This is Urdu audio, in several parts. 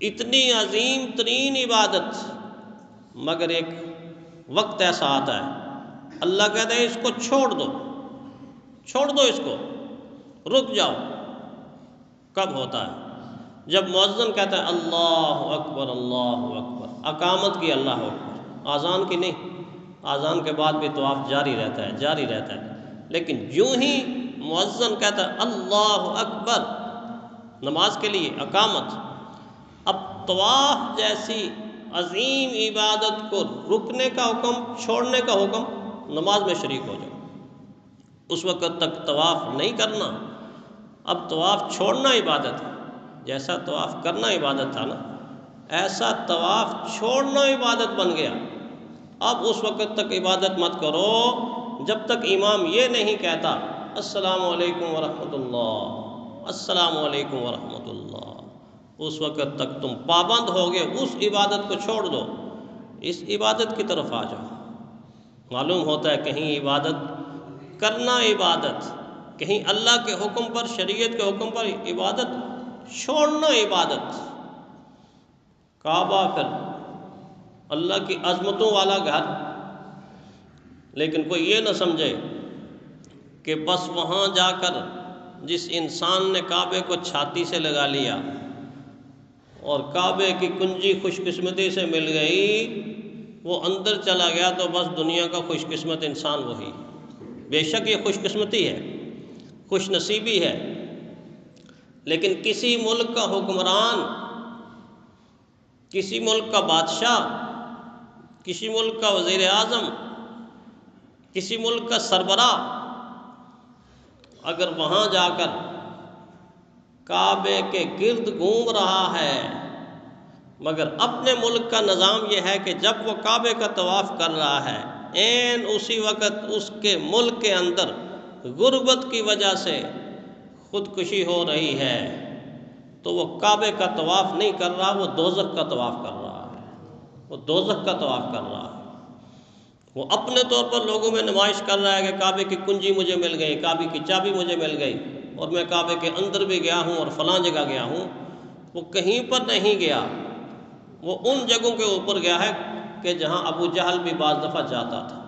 اتنی عظیم ترین عبادت، مگر ایک وقت ایسا آتا ہے اللہ کہتا ہے اس کو چھوڑ دو، چھوڑ دو اس کو، رک جاؤ۔ کب ہوتا ہے؟ جب مؤذن کہتا ہے اللہ اکبر اللہ اکبر، اقامت کی اللہ اکبر، اذان کی نہیں۔ اذان کے بعد بھی طواف جاری رہتا ہے، جاری رہتا ہے، لیکن یوں ہی مؤذن کہتا ہے اللہ اکبر نماز کے لیے اقامت، اب طواف جیسی عظیم عبادت کو رکنے کا حکم، چھوڑنے کا حکم، نماز میں شریک ہو جاؤ۔ اس وقت تک طواف نہیں کرنا، اب طواف چھوڑنا عبادت ہے۔ جیسا طواف کرنا عبادت تھا نا، ایسا طواف چھوڑنا عبادت بن گیا۔ اب اس وقت تک عبادت مت کرو جب تک امام یہ نہیں کہتا السلام علیکم ورحمۃ اللہ، السلام علیکم ورحمۃ اللہ۔ اس وقت تک تم پابند ہوگے، اس عبادت کو چھوڑ دو، اس عبادت کی طرف آ جاؤ۔ معلوم ہوتا ہے کہیں عبادت کرنا عبادت، کہیں اللہ کے حکم پر، شریعت کے حکم پر عبادت چھوڑنا عبادت۔ کعبہ پھر اللہ کی عظمتوں والا گھر، لیکن کوئی یہ نہ سمجھے کہ بس وہاں جا کر جس انسان نے کعبے کو چھاتی سے لگا لیا اور کعبے کی کنجی خوش قسمتی سے مل گئی، وہ اندر چلا گیا تو بس دنیا کا خوش قسمت انسان وہی۔ بے شک یہ خوش قسمتی ہے، خوش نصیبی ہے، لیکن کسی ملک کا حکمران، کسی ملک کا بادشاہ، کسی ملک کا وزیر اعظم، کسی ملک کا سربراہ اگر وہاں جا کر کعبے کے گرد گھوم رہا ہے، مگر اپنے ملک کا نظام یہ ہے کہ جب وہ کعبے کا طواف کر رہا ہے، عین اسی وقت اس کے ملک کے اندر غربت کی وجہ سے خودکشی ہو رہی ہے، تو وہ کعبے کا طواف نہیں کر رہا، وہ دوزخ کا طواف کر رہا ہے، وہ دوزخ کا طواف کر رہا ہے۔ وہ اپنے طور پر لوگوں میں نمائش کر رہا ہے کہ کعبے کی کنجی مجھے مل گئی، کعبے کی چابی مجھے مل گئی، اور میں کعبے کے اندر بھی گیا ہوں اور فلاں جگہ گیا ہوں۔ وہ کہیں پر نہیں گیا، وہ ان جگہوں کے اوپر گیا ہے کہ جہاں ابو جہل بھی بعض دفعہ جاتا تھا،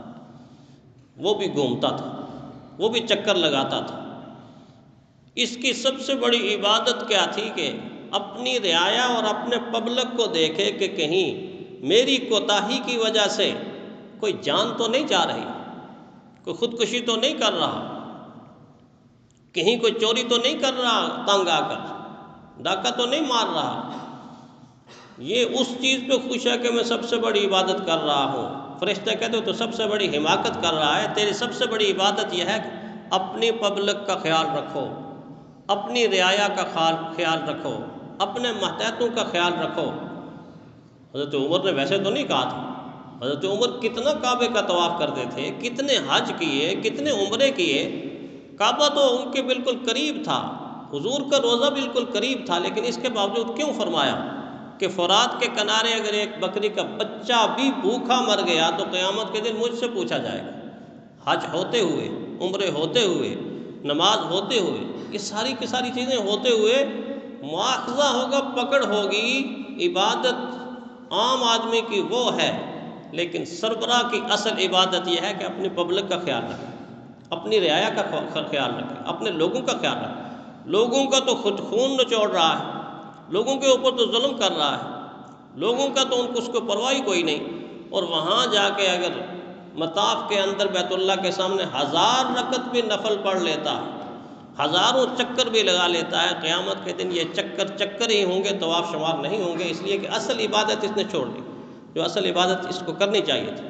وہ بھی گھومتا تھا، وہ بھی چکر لگاتا تھا۔ اس کی سب سے بڑی عبادت کیا تھی کہ اپنی رعایا اور اپنے پبلک کو دیکھے کہ کہیں میری کوتاہی کی وجہ سے کوئی جان تو نہیں جا رہی، کوئی خودکشی تو نہیں کر رہا، کہیں کوئی چوری تو نہیں کر رہا، تنگ آ کر ڈاکہ تو نہیں مار رہا۔ یہ اس چیز پہ خوش ہے کہ میں سب سے بڑی عبادت کر رہا ہوں۔ فرشتے کہتے تو سب سے بڑی حماقت کر رہا ہے، تیری سب سے بڑی عبادت یہ ہے کہ اپنی پبلک کا خیال رکھو، اپنی رعایا کا خیال رکھو، اپنے ماتحتوں کا خیال رکھو۔ حضرت عمر نے ویسے تو نہیں کہا تھا، حضرت عمر کتنا کعبے کا طواف کرتے تھے، کتنے حج کیے، کتنے عمرے کیے، کعبہ تو ان کے بالکل قریب تھا، حضور کا روضہ بالکل قریب تھا، لیکن اس کے باوجود کیوں فرمایا کہ فرات کے کنارے اگر ایک بکری کا بچہ بھی بھوکا مر گیا تو قیامت کے دن مجھ سے پوچھا جائے گا۔ حج ہوتے ہوئے، عمرے ہوتے ہوئے، نماز ہوتے ہوئے، یہ ساری کی ساری چیزیں ہوتے ہوئے مواخذہ ہوگا، پکڑ ہوگی۔ عبادت عام آدمی کی وہ ہے، لیکن سربراہ کی اصل عبادت یہ ہے کہ اپنی پبلک کا خیال رکھے، اپنی رعایا کا خیال رکھے، اپنے لوگوں کا خیال رکھے۔ لوگوں کا تو خود خون نچوڑ رہا ہے، لوگوں کے اوپر تو ظلم کر رہا ہے، لوگوں کا تو ان کو اس کو پرواہ کوئی نہیں، اور وہاں جا کے اگر مطاف کے اندر بیت اللہ کے سامنے 1000 رکعت بھی نفل پڑھ لیتا ہے، ہزاروں چکر بھی لگا لیتا ہے، قیامت کے دن یہ چکر ہی ہوں گے، طواف شمار نہیں ہوں گے، اس لیے کہ اصل عبادت اس نے چھوڑ دی، جو اصل عبادت اس کو کرنی چاہیے تھی۔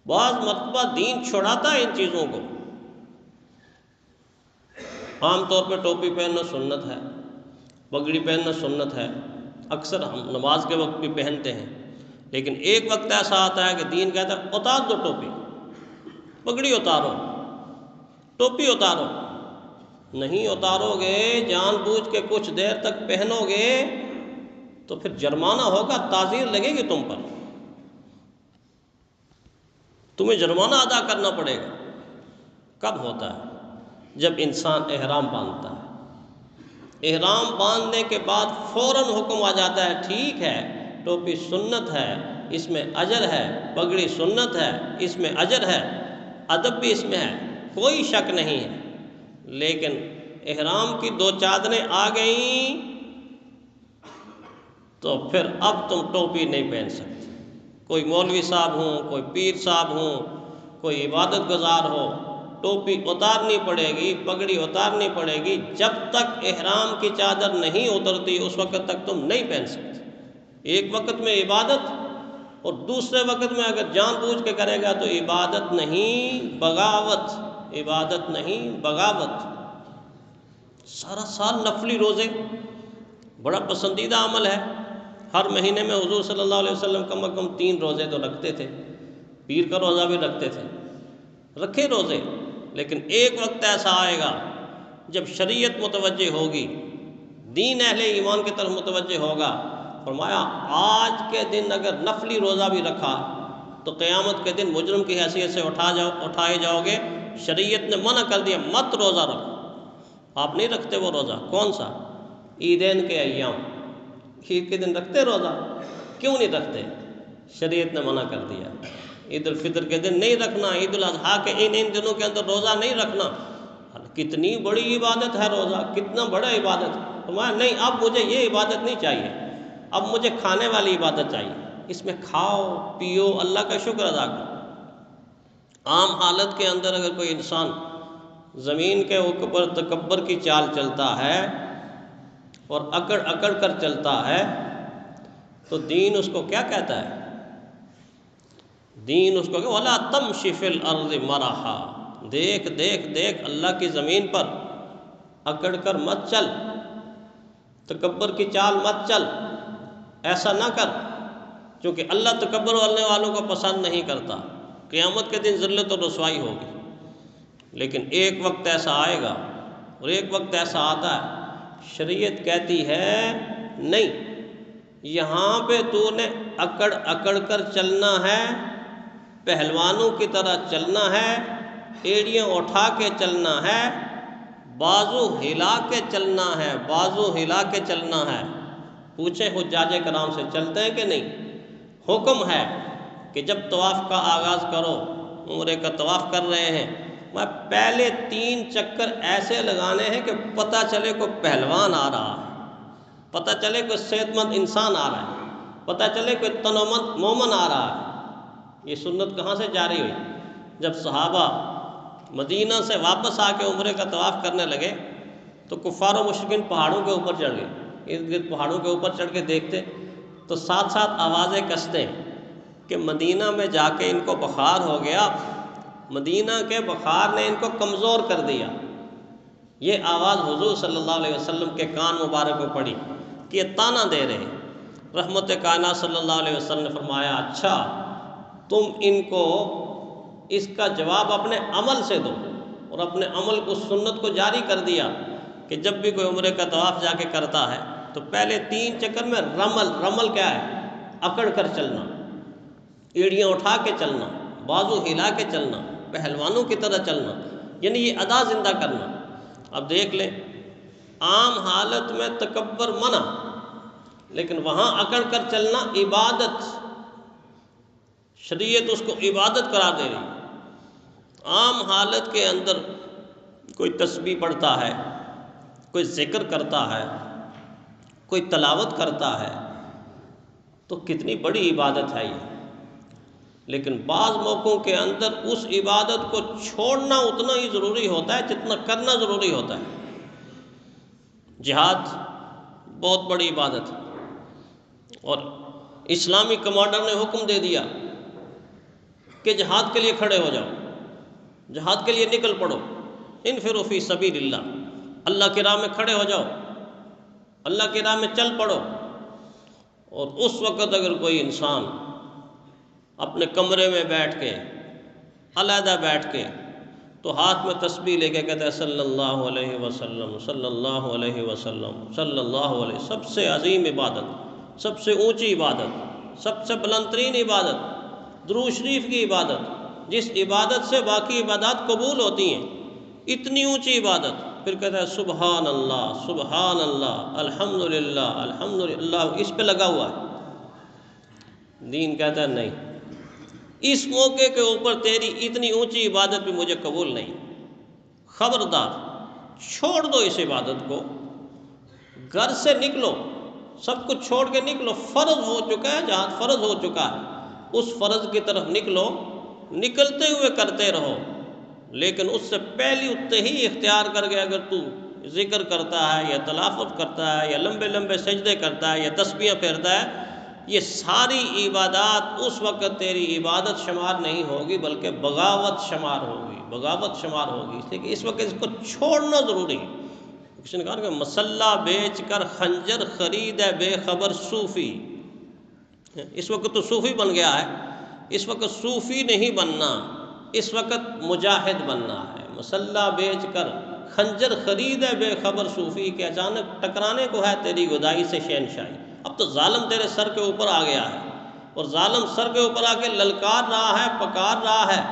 بعض مرتبہ دین چھوڑاتا ہے ان چیزوں کو۔ عام طور پہ ٹوپی پہننا سنت ہے، پگڑی پہننا سنت ہے، اکثر ہم نماز کے وقت بھی پہنتے ہیں، لیکن ایک وقت ایسا آتا ہے کہ دین کہتا ہے اتار دو ٹوپی، پگڑی اتارو، ٹوپی اتارو۔ نہیں اتارو گے، جان بوجھ کے کچھ دیر تک پہنو گے تو پھر جرمانہ ہوگا، تعزیر لگے گی تم پر، تمہیں جرمانہ ادا کرنا پڑے گا۔ کب ہوتا ہے؟ جب انسان احرام باندھتا ہے، احرام باندھنے کے بعد فوراً حکم آ جاتا ہے ٹھیک ہے ٹوپی سنت ہے، اس میں اجر ہے، پگڑی سنت ہے، اس میں اجر ہے، ادب بھی اس میں ہے، کوئی شک نہیں ہے، لیکن احرام کی 2 چادریں آ گئیں تو پھر اب تم ٹوپی نہیں پہن سکتے۔ کوئی مولوی صاحب ہوں، کوئی پیر صاحب ہوں، کوئی عبادت گزار ہو، ٹوپی اتارنی پڑے گی، پگڑی اتارنی پڑے گی، جب تک احرام کی چادر نہیں اترتی اس وقت تک تم نہیں پہن سکتے۔ ایک وقت میں عبادت اور دوسرے وقت میں اگر جان بوجھ کے کرے گا تو عبادت نہیں بغاوت، عبادت نہیں بغاوت۔ سارا سال نفلی روزے بڑا پسندیدہ عمل ہے، ہر مہینے میں حضور صلی اللہ علیہ وسلم کم از کم 3 روزے تو رکھتے تھے، پیر کا روزہ بھی رکھتے تھے، رکھے روزے، لیکن ایک وقت ایسا آئے گا جب شریعت متوجہ ہوگی، دین اہل ایمان کی طرف متوجہ ہوگا، فرمایا آج کے دن اگر نفلی روزہ بھی رکھا تو قیامت کے دن مجرم کی حیثیت سے اٹھائے جاؤ گے۔ شریعت نے منع کر دیا مت روزہ رکھو، آپ نہیں رکھتے وہ روزہ، کون سا؟ عیدین کے ایام، عید کے دن رکھتے روزہ؟ کیوں نہیں رکھتے؟ شریعت نے منع کر دیا۔ عید الفطر کے دن نہیں رکھنا، عید الاضحیٰ کے ان دنوں کے اندر روزہ نہیں رکھنا۔ کتنی بڑی عبادت ہے روزہ، کتنا بڑا عبادت ہے۔ فرمایا نہیں، اب مجھے یہ عبادت نہیں چاہیے، اب مجھے کھانے والی عبادت چاہیے، اس میں کھاؤ پیو، اللہ کا شکر ادا کرو۔ عام حالت کے اندر اگر کوئی انسان زمین کے اوپر تکبر کی چال چلتا ہے اور اکڑ اکڑ کر چلتا ہے تو دین اس کو کیا کہتا ہے؟ دین اس کو کہ وَلَا تَمْشِ فِي الْأَرْضِ مَرَحًا، دیکھ دیکھ دیکھ اللہ کی زمین پر اکڑ کر مت چل، تکبر کی چال مت چل، ایسا نہ کر، کیونکہ اللہ تکبر والنے والوں کو پسند نہیں کرتا۔ قیامت کے دن ذلت و رسوائی ہوگی، لیکن ایک وقت ایسا آئے گا اور ایک وقت ایسا آتا ہے شریعت کہتی ہے نہیں، یہاں پہ تو نے اکڑ اکڑ کر چلنا ہے، پہلوانوں کی طرح چلنا ہے، ایڑیاں اٹھا کے چلنا ہے، بازو ہلا کے چلنا ہے، بازو ہلا کے چلنا ہے۔ پوچھیں حجاج کرام سے چلتے ہیں کہ نہیں؟ حکم ہے کہ جب طواف کا آغاز کرو، عمرے کا طواف کر رہے ہیں، میں پہلے 3 چکر ایسے لگانے ہیں کہ پتہ چلے کوئی پہلوان آ رہا ہے، پتہ چلے کوئی صحت مند انسان آ رہا ہے، پتہ چلے کوئی تنومند مومن آ رہا ہے۔ یہ سنت کہاں سے جاری ہوئی؟ جب صحابہ مدینہ سے واپس آ کے عمرے کا طواف کرنے لگے تو کفار و مشرکین پہاڑوں کے اوپر چڑھ گئے، ارد گرد پہاڑوں کے اوپر چڑھ کے دیکھتے تو ساتھ ساتھ آوازیں کستے کہ مدینہ میں جا کے ان کو بخار ہو گیا، مدینہ کے بخار نے ان کو کمزور کر دیا۔ یہ آواز حضور صلی اللہ علیہ وسلم کے کان مبارک میں پڑی کہ یہ تانا دے رہے ہیں۔ رحمت کائنات صلی اللہ علیہ وسلم نے فرمایا اچھا تم ان کو اس کا جواب اپنے عمل سے دو، اور اپنے عمل کو سنت کو جاری کر دیا کہ جب بھی کوئی عمرے کا طواف جا کے کرتا ہے تو پہلے 3 چکر میں رمل کیا ہے؟ اکڑ کر چلنا، ایڑیاں اٹھا کے چلنا، بازو ہلا کے چلنا، پہلوانوں کی طرح چلنا، یعنی یہ ادا زندہ کرنا۔ اب دیکھ لیں عام حالت میں تکبر منع، لیکن وہاں اکڑ کر چلنا عبادت، شریعت اس کو عبادت قرار دے رہی۔ عام حالت کے اندر کوئی تسبیح پڑھتا ہے، کوئی ذکر کرتا ہے، کوئی تلاوت کرتا ہے تو کتنی بڑی عبادت ہے یہ، لیکن بعض موقعوں کے اندر اس عبادت کو چھوڑنا اتنا ہی ضروری ہوتا ہے جتنا کرنا ضروری ہوتا ہے۔ جہاد بہت بڑی عبادت ہے، اور اسلامی کمانڈر نے حکم دے دیا کہ جہاد کے لیے کھڑے ہو جاؤ، جہاد کے لیے نکل پڑو، انفروا فی سبیل اللہ، اللہ کی راہ میں کھڑے ہو جاؤ، اللہ کی راہ میں چل پڑو۔ اور اس وقت اگر کوئی انسان اپنے کمرے میں بیٹھ کے، علیحدہ بیٹھ کے، تو ہاتھ میں تسبیح لے کے کہتا ہے صلی اللہ علیہ وسلم، صلی اللہ علیہ وسلم، صلی اللہ علیہ، سب سے عظیم عبادت، سب سے اونچی عبادت، سب سے بلند ترین عبادت، درود شریف کی عبادت، جس عبادت سے باقی عبادات قبول ہوتی ہیں، اتنی اونچی عبادت پھر کہتا ہے سبحان اللہ الحمدللہ الحمدللہ، اس پہ لگا ہوا ہے۔ دین کہتا ہے نہیں، اس موقع کے اوپر تیری اتنی اونچی عبادت بھی مجھے قبول نہیں، خبردار چھوڑ دو اس عبادت کو، گھر سے نکلو، سب کچھ چھوڑ کے نکلو، فرض ہو چکا ہے، جہاد فرض ہو چکا ہے، اس فرض کی طرف نکلو، نکلتے ہوئے کرتے رہو، لیکن اس سے پہلی اتہی اختیار کر کے اگر تو ذکر کرتا ہے یا تلاوت کرتا ہے یا لمبے لمبے سجدے کرتا ہے یا تسبیح پھیرتا ہے، یہ ساری عبادات اس وقت تیری عبادت شمار نہیں ہوگی بلکہ بغاوت شمار ہوگی، بغاوت شمار ہوگی، اس لیے کہ اس وقت اس کو چھوڑنا ضروری ہے۔ کسی نے کہا کہ مسلح بیچ کر خنجر خرید ہے بے خبر صوفی، اس وقت تو صوفی بن گیا ہے، اس وقت صوفی نہیں بننا، اس وقت مجاہد بننا ہے۔ مسلح بیچ کر خنجر خرید ہے بے خبر صوفی، کہ اچانک ٹکرانے کو ہے تیری گدائی سے شہنشاہی۔ اب تو ظالم تیرے سر کے اوپر آ گیا ہے، اور ظالم سر کے اوپر آ کے للکار رہا ہے، پکار رہا ہے،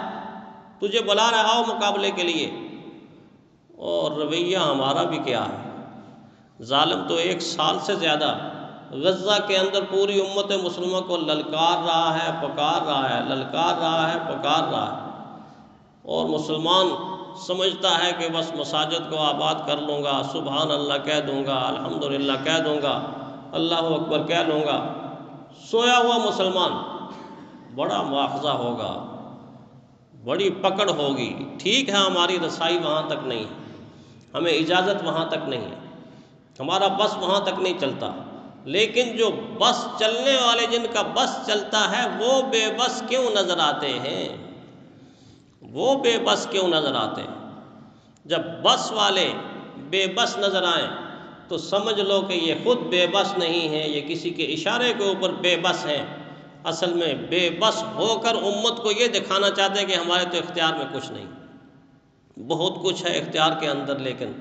تجھے بلا رہا ہو مقابلے کے لیے، اور رویہ ہمارا بھی کیا ہے؟ ظالم تو 1 سال سے زیادہ غزہ کے اندر پوری امت مسلمہ کو للکار رہا ہے، پکار رہا ہے، للکار رہا ہے، پکار رہا ہے، اور مسلمان سمجھتا ہے کہ بس مساجد کو آباد کر لوں گا، سبحان اللہ کہہ دوں گا، الحمدللہ کہہ دوں گا، اللہ اکبر کہہ لوں گا، سویا ہوا مسلمان، بڑا مواخذہ ہوگا، بڑی پکڑ ہوگی۔ ٹھیک ہے ہماری رسائی وہاں تک نہیں ہے، ہمیں اجازت وہاں تک نہیں ہے، ہمارا بس وہاں تک نہیں چلتا، لیکن جو بس چلنے والے، جن کا بس چلتا ہے، وہ بے بس کیوں نظر آتے ہیں؟ وہ بے بس کیوں نظر آتے ہیں؟ جب بس والے بے بس نظر آئیں تو سمجھ لو کہ یہ خود بے بس نہیں ہیں، یہ کسی کے اشارے کے اوپر بے بس ہیں۔ اصل میں بے بس ہو کر امت کو یہ دکھانا چاہتے ہیں کہ ہمارے تو اختیار میں کچھ نہیں، بہت کچھ ہے اختیار کے اندر، لیکن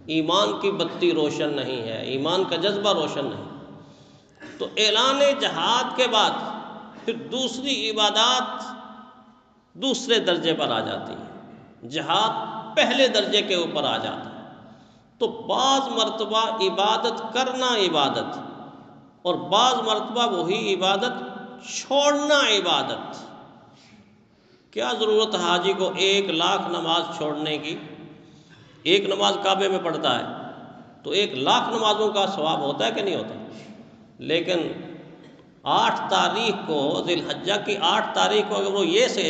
ایمان کی بتی روشن نہیں ہے، ایمان کا جذبہ روشن نہیں۔ تو اعلان جہاد کے بعد پھر دوسری عبادات دوسرے درجے پر آ جاتی ہے، جہاد پہلے درجے کے اوپر آ جاتا ہے۔ تو بعض مرتبہ عبادت کرنا عبادت، اور بعض مرتبہ وہی عبادت چھوڑنا عبادت۔ کیا ضرورت ہے حاجی کو 1,00,000 نماز چھوڑنے کی؟ 1 نماز کعبے میں پڑھتا ہے تو 1,00,000 نمازوں کا ثواب ہوتا ہے کہ نہیں ہوتا؟ لیکن 8 تاریخ کو، ذی الحجہ کی 8 تاریخ کو اگر وہ یہ سے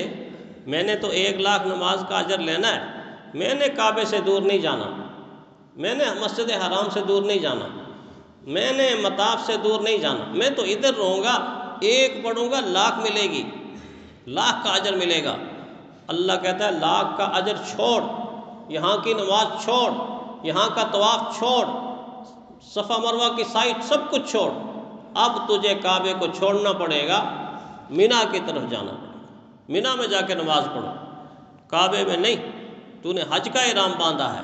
میں نے تو 1,00,000 نماز کا اجر لینا ہے، میں نے کعبے سے دور نہیں جانا، میں نے مسجد حرام سے دور نہیں جانا، میں نے مطاف سے دور نہیں جانا، میں تو ادھر رہوں گا، 1 پڑھوں گا 1,00,000 ملے گی، 1,00,000 کا اجر ملے گا۔ اللہ کہتا ہے 1,00,000 کا اجر چھوڑ، یہاں کی نماز چھوڑ، یہاں کا طواف چھوڑ، صفا مروہ کی سائٹ سب کچھ چھوڑ، اب تجھے کعبے کو چھوڑنا پڑے گا، مینا کی طرف جانا پڑے گا، مینا میں جا کے نماز پڑھو، کعبے میں نہیں۔ تو نے حج کا احرام باندھا ہے،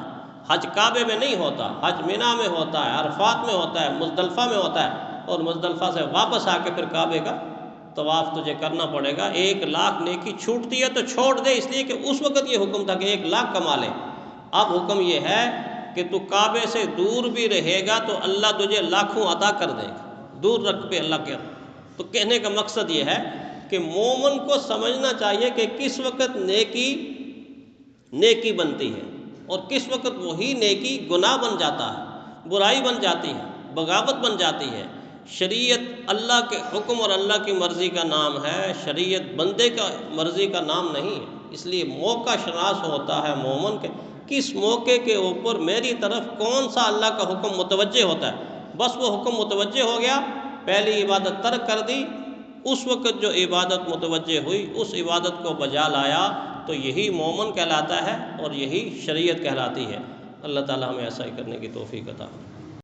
حج کعبے میں نہیں ہوتا، حج مینا میں ہوتا ہے، عرفات میں ہوتا ہے، مزدلفہ میں ہوتا ہے، اور مزدلفہ سے واپس آ کے پھر کعبے کا طواف تجھے کرنا پڑے گا۔ 1,00,000 نیکی چھوٹتی ہے تو چھوڑ دے، اس لیے کہ اس وقت یہ حکم تھا کہ 1,00,000 کما لے، اب حکم یہ ہے کہ تو کعبے سے دور بھی رہے گا تو اللہ تجھے لاکھوں عطا کر دے گا، دور رکھ پہ اللہ کے۔ تو کہنے کا مقصد یہ ہے کہ مومن کو سمجھنا چاہیے کہ کس وقت نیکی بنتی ہے، اور کس وقت وہی نیکی گناہ بن جاتا ہے، برائی بن جاتی ہے، بغاوت بن جاتی ہے۔ شریعت اللہ کے حکم اور اللہ کی مرضی کا نام ہے، شریعت بندے کا مرضی کا نام نہیں ہے۔ اس لیے موقع شناس ہوتا ہے مومن کے، کس موقع کے اوپر میری طرف کون سا اللہ کا حکم متوجہ ہوتا ہے، بس وہ حکم متوجہ ہو گیا، پہلی عبادت ترک کر دی، اس وقت جو عبادت متوجہ ہوئی اس عبادت کو بجا لایا، تو یہی مومن کہلاتا ہے اور یہی شریعت کہلاتی ہے۔ اللہ تعالی ہمیں ایسا ہی کرنے کی توفیق عطا فرمائے۔